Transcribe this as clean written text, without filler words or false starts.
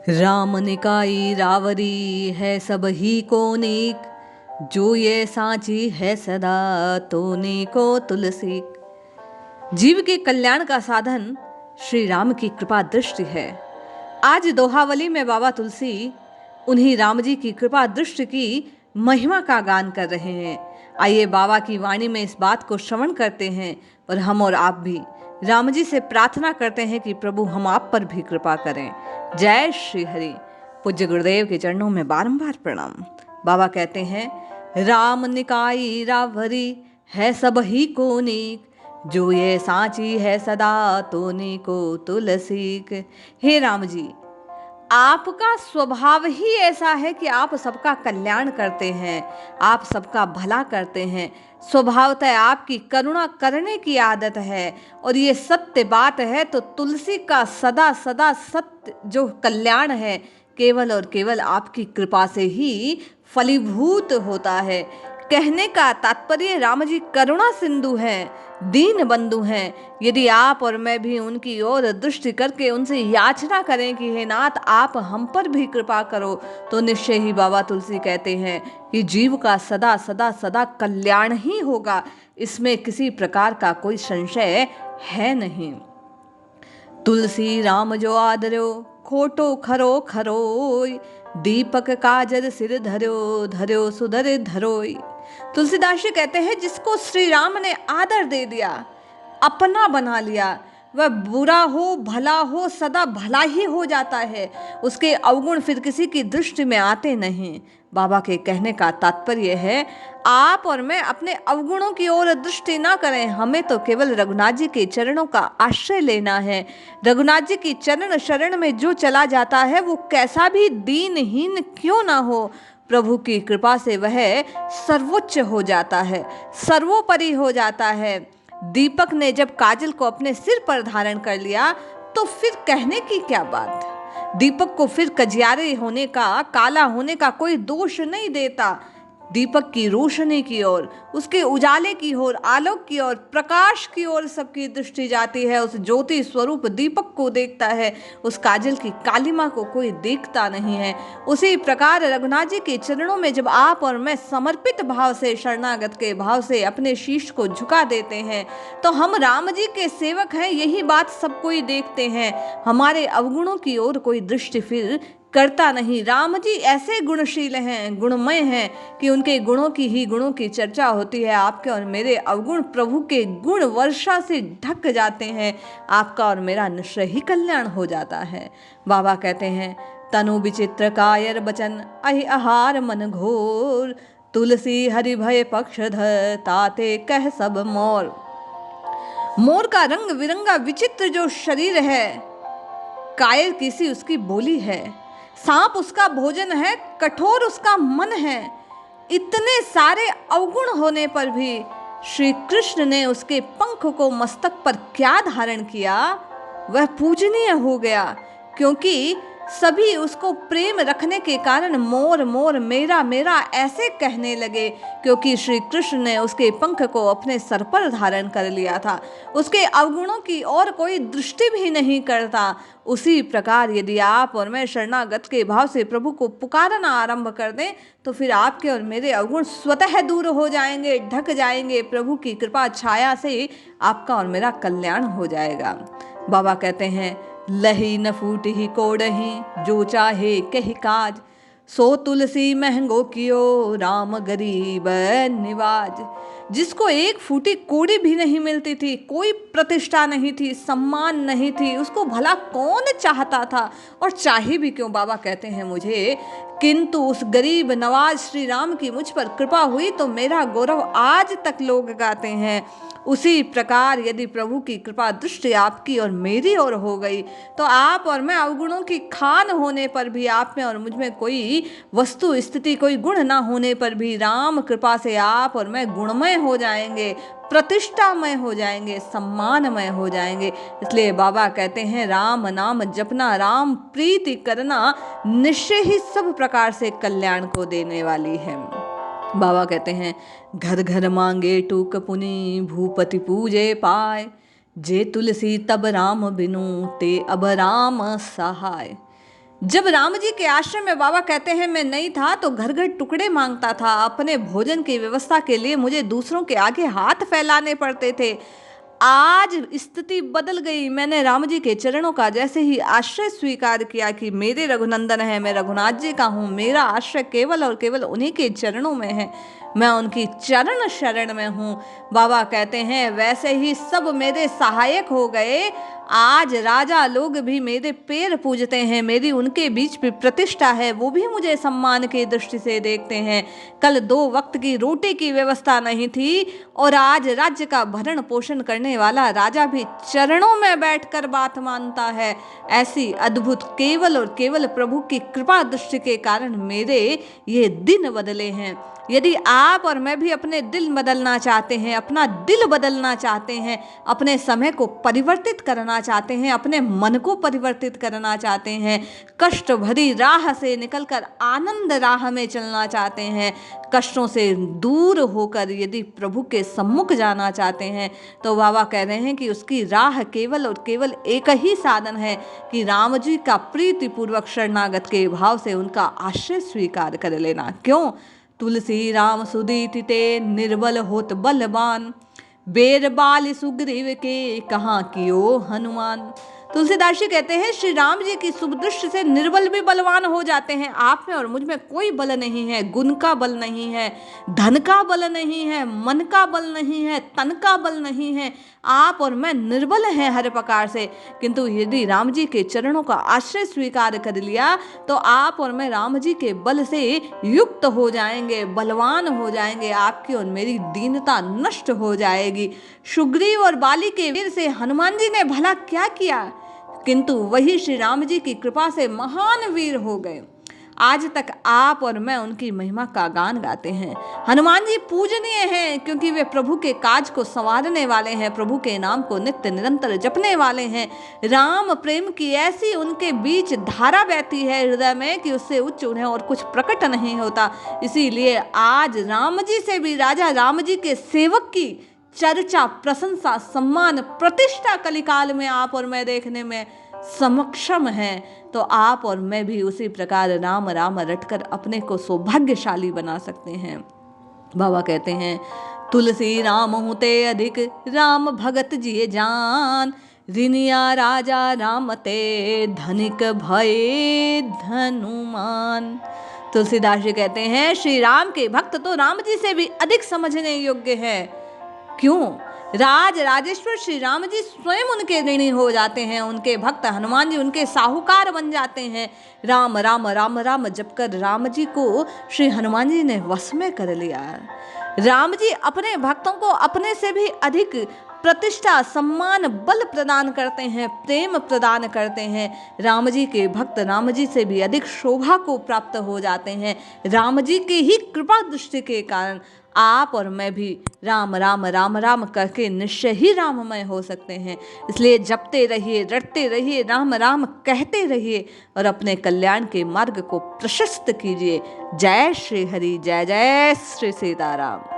राम निकाई रावरी है सब ही को नेक, जो ये सांची है सदा तो नेको तुलसी। जीव के कल्याण का साधन श्री राम की कृपा दृष्टि है। आज दोहावली में बाबा तुलसी उन्हीं राम जी की कृपा दृष्टि की महिमा का गान कर रहे हैं। आइए बाबा की वाणी में इस बात को श्रवण करते हैं और हम और आप भी राम जी से प्रार्थना करते हैं कि प्रभु हम आप पर भी कृपा करें। जय श्री हरि। पूज्य गुरुदेव के चरणों में बारंबार प्रणाम। बाबा कहते हैं राम निकाई रावरी है सब ही को नेक, जो ये सांची है सदा तो नेको तुलसीक। हे राम जी, आपका स्वभाव ही ऐसा है कि आप सबका कल्याण करते हैं, आप सबका भला करते हैं। स्वभावतः आपकी करुणा करने की आदत है और ये सत्य बात है। तो तुलसी का सदा सदा सत्य जो कल्याण है केवल और केवल आपकी कृपा से ही फलीभूत होता है। कहने का तात्पर्य राम जी करुणा सिंधु हैं, दीन बंधु हैं। यदि आप और मैं भी उनकी ओर दृष्टि करके उनसे याचना करें कि हे नाथ आप हम पर भी कृपा करो, तो निश्चय ही बाबा तुलसी कहते हैं कि जीव का सदा सदा सदा कल्याण ही होगा। इसमें किसी प्रकार का कोई संशय है नहीं। तुलसी राम जो आदर्यो, खोटो खरो खरोय, दीपक काजर सिर धर्यो, धर्यो सुधर धरोय। तुलसीदास जी कहते हैं जिसको श्री राम ने आदर दे दिया, अपना बना लिया, वह बुरा हो भला हो सदा भला ही हो जाता है। उसके अवगुण फिर किसी की दृष्टि में आते नहीं। बाबा के कहने का तात्पर्य है आप और मैं अपने अवगुणों की ओर दृष्टि ना करें, हमें तो केवल रघुनाथ जी के चरणों का आश्रय लेना है। रघुनाथ जी की चरण शरण में जो चला जाता है वो कैसा भी दीनहीन क्यों ना हो, प्रभु की कृपा से वह सर्वोच्च हो जाता है, सर्वोपरि हो जाता है। दीपक ने जब काजल को अपने सिर पर धारण कर लिया तो फिर कहने की क्या बात। दीपक को फिर कजियारे होने का, काला होने का कोई दोष नहीं देता। दीपक की रोशनी की ओर, उसके उजाले की ओर, आलोक की ओर, प्रकाश की ओर सबकी दृष्टि जाती है। उस ज्योति स्वरूप दीपक को देखता है, उस काजल की कालिमा को कोई देखता नहीं है। उसी प्रकार रघुनाथ जी के चरणों में जब आप और मैं समर्पित भाव से, शरणागत के भाव से अपने शीश को झुका देते हैं तो हम राम जी के सेवक हैं, यही बात सब कोई देखते हैं। हमारे अवगुणों की ओर कोई दृष्टि फिर करता नहीं। राम जी ऐसे गुणशील हैं, गुणमय हैं कि उनके गुणों की ही गुणों की चर्चा होती है। आपके और मेरे अवगुण प्रभु के गुण वर्षा से ढक जाते हैं, आपका और मेरा निश्चय ही कल्याण हो जाता है। बाबा कहते हैं तनु विचित्र कायर बचन, अहि आहार मन घोर, तुलसी हरि भय पक्षधर, ताते कह सब मोर। मोर का रंग बिरंगा विचित्र जो शरीर है, कायर किसी उसकी बोली है, सांप उसका भोजन है, कठोर उसका मन है। इतने सारे अवगुण होने पर भी श्री कृष्ण ने उसके पंख को मस्तक पर क्या धारण किया, वह पूजनीय हो गया। क्योंकि सभी उसको प्रेम रखने के कारण मोर मोर मेरा मेरा ऐसे कहने लगे, क्योंकि श्री कृष्ण ने उसके पंख को अपने सर पर धारण कर लिया था। उसके अवगुणों की और कोई दृष्टि भी नहीं करता। उसी प्रकार यदि आप और मैं शरणागत के भाव से प्रभु को पुकारना आरंभ कर दें तो फिर आपके और मेरे अवगुण स्वतः दूर हो जाएंगे, ढक जाएंगे। प्रभु की कृपा छाया से आपका और मेरा कल्याण हो जाएगा। बाबा कहते हैं लही न फूटी कोड़ही, जो चाहे कही काज, सो तुलसी महंगो कियो, राम गरीब निवाज। जिसको एक फूटी कोड़ी भी नहीं मिलती थी, कोई प्रतिष्ठा नहीं थी, सम्मान नहीं थी, उसको भला कौन चाहता था। और चाहे भी क्यों, बाबा कहते हैं मुझे, किंतु उस गरीब नवाज श्री राम की मुझ पर कृपा हुई तो मेरा गौरव आज तक लोग गाते हैं। उसी प्रकार यदि प्रभु की कृपा दृष्टि आपकी और मेरी ओर हो गई तो आप और मैं अवगुणों की खान होने पर भी, आप में और मुझ में कोई वस्तु स्थिति कोई गुण ना होने पर भी राम कृपा से आप और मैं गुणमय हो जाएंगे, प्रतिष्ठामय हो जाएंगे, सम्मानमय हो जाएंगे। इसलिए बाबा कहते हैं राम नाम जपना, राम प्रीति करना निश्चय ही सब प्रकार से कल्याण को देने वाली है। बाबा कहते हैं घर घर मांगे टूक पुनि, भूपति पूजे पाए, जे तुलसी तब राम बिनु, ते अब राम सहाय। जब राम जी के आश्रम में बाबा कहते हैं मैं नहीं था तो घर घर टुकड़े मांगता था, अपने भोजन की व्यवस्था के लिए मुझे दूसरों के आगे हाथ फैलाने पड़ते थे। आज स्थिति बदल गई। मैंने राम जी के चरणों का जैसे ही आश्रय स्वीकार किया कि मेरे रघुनंदन है, मैं रघुनाथ जी का हूँ, मेरा आश्रय केवल और केवल उन्हीं के चरणों में है, मैं उनकी चरण शरण में हूँ। बाबा कहते हैं वैसे ही सब मेरे सहायक हो गए। आज राजा लोग भी मेरे पैर पूजते हैं, मेरी उनके बीच भी प्रतिष्ठा है, वो भी मुझे सम्मान की दृष्टि से देखते हैं। कल 2 वक्त की रोटी की व्यवस्था नहीं थी और आज राज्य का भरण पोषण करने वाला राजा भी चरणों में बैठकर बात मानता है। ऐसी अद्भुत केवल और केवल प्रभु की कृपा दृष्टि के कारण मेरे ये दिन बदले हैं। यदि आप और मैं भी अपने दिल बदलना चाहते हैं, अपना दिल बदलना चाहते हैं, अपने समय को परिवर्तित करना चाहते हैं, अपने मन को परिवर्तित करना चाहते हैं, कष्ट भरी राह से निकलकर आनंद राह में चलना चाहते हैं, कष्टों से दूर होकर यदि प्रभु के सम्मुख जाना चाहते हैं, तो बाबा कह रहे हैं कि उसकी राह केवल और केवल एक ही साधन है कि राम जी का प्रीतिपूर्वक शरणागत के भाव से उनका आश्रय स्वीकार कर लेना। क्यों? तुलसी राम सुदीति ते निर्बल होत बलवान, बेर बाल सुग्रीव के कहाँ कियो हनुमान। तुलसीदास जी कहते हैं श्री राम जी की शुभ दृष्टि से निर्बल भी बलवान हो जाते हैं। आप में और मुझ में कोई बल नहीं है, गुण का बल नहीं है, धन का बल नहीं है, मन का बल नहीं है, तन का बल नहीं है। आप और मैं निर्बल हैं हर प्रकार से, किंतु यदि राम जी के चरणों का आश्रय स्वीकार कर लिया तो आप और मैं राम जी के बल से युक्त हो जाएंगे, बलवान हो जाएंगे। आपकी और मेरी दीनता नष्ट हो जाएगी। सुग्रीव और बाली के वीर से हनुमान जी ने भला क्या किया, किंतु वही श्री राम जी की कृपा से महान वीर हो गए। आज तक आप और मैं उनकी महिमा का गान गाते हैं। हनुमान जी पूजनीय हैं क्योंकि वे प्रभु के काज को संवारने वाले हैं, प्रभु के नाम को नित्य निरंतर जपने वाले हैं। राम प्रेम की ऐसी उनके बीच धारा बहती है हृदय में कि उससे उच्च उन्हें और कुछ प्रकट नहीं होता। इसीलिए आज राम जी से भी राजा राम जी के सेवक की चर्चा, प्रशंसा, सम्मान, प्रतिष्ठा कलिकाल में आप और मैं देखने में समक्षम है। तो आप और मैं भी उसी प्रकार राम राम रटकर अपने को सौभाग्यशाली बना सकते हैं। बाबा कहते हैं तुलसी राम होते अधिक, राम भगत जिए जान, रिनिया राजा राम ते धनिक भये धनुमान। तुलसीदास जी कहते हैं श्री राम के भक्त तो राम जी से भी अधिक समझने योग्य है। क्यों? राज राजेश्वर श्री राम जी स्वयं उनके ऋणी हो जाते हैं, उनके भक्त हनुमान जी उनके साहूकार बन जाते हैं। राम राम राम राम जप कर राम जी को श्री हनुमान जी ने वश में कर लिया। राम जी अपने भक्तों को अपने से भी अधिक प्रतिष्ठा, सम्मान, बल प्रदान करते हैं, प्रेम प्रदान करते हैं। राम जी के भक्त राम जी से भी अधिक शोभा को प्राप्त हो जाते हैं। राम जी के ही कृपा दृष्टि के कारण आप और मैं भी राम राम राम राम करके निश्चय ही राममय हो सकते हैं। इसलिए जपते रहिए, रटते रहिए, राम राम कहते रहिए और अपने कल्याण के मार्ग को प्रशस्त कीजिए। जय श्री हरि, जय जय श्री सीताराम।